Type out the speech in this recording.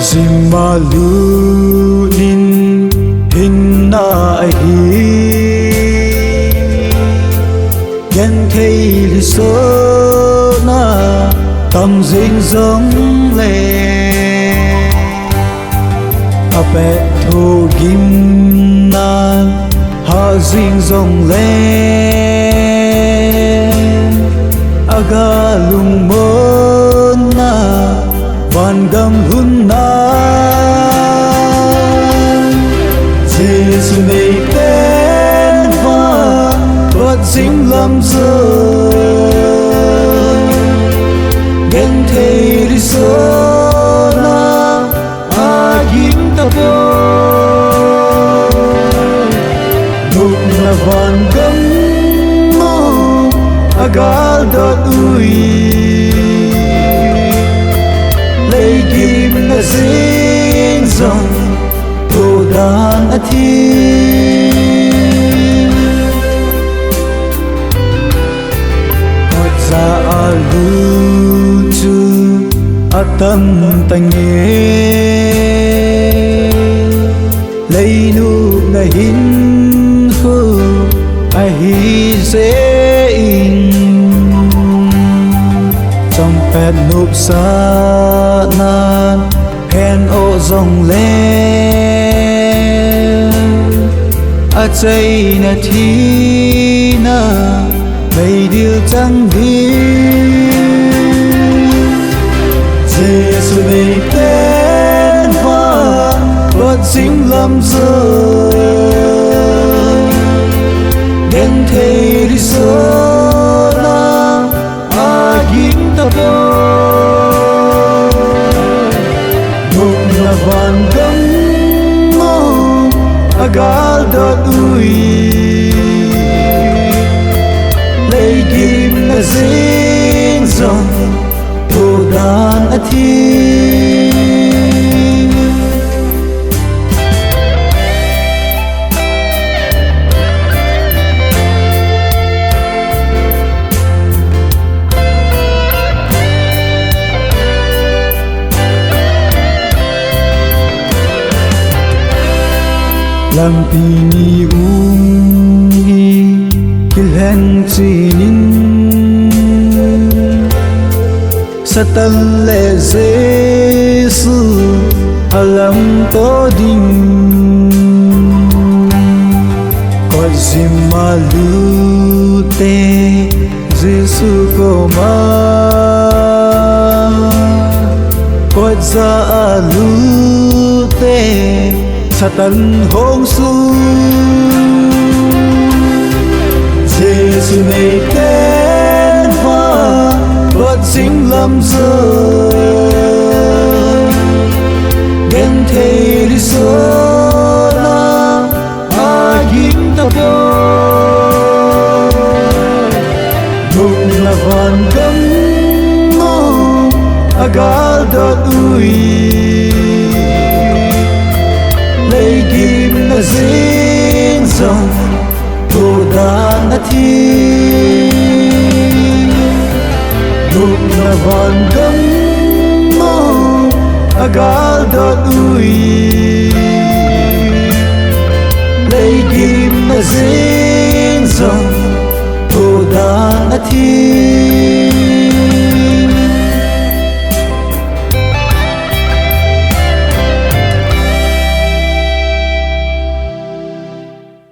Zimalu nin hinna hi Gen thei li so na tâm dinh giống lệ a pe thu gim na ha dinh giống lệ aga lung mon na van gam hun na Jesus này tên va vật dính lâm rơi gen thei đi sơ na a yin ta po nụ na van gam mo agal dot ui lấy kim na dính dòng đồ đàn a thi ra a lu chu a tâm tang nghe lấy nu na hin khu a hi dễ in trong pet nộp sa nan khen ô dòng lên a chay na thi na đầy điều chẳng đi Jesus này tên va vật dính lâm rơi gen thei đi sơ na a yin ta po nụ na van gam mo agal dot ui lấy kim na dính dòng đồ đàn a thi làm pini ungi kilhen chinin satan le jesu alam to ding ko zimalu te jesu ko ma ko za alu te satan hong su Jesus này tên va vật dính lâm rơi gen thei đi sơ na a yin ta po nụ na van gam mo agal dot ui lấy kim na dính dòng đồ đàn a thi nụ na van gam mo agal dot ui lấy kim na dính dòng đồ đàn a thi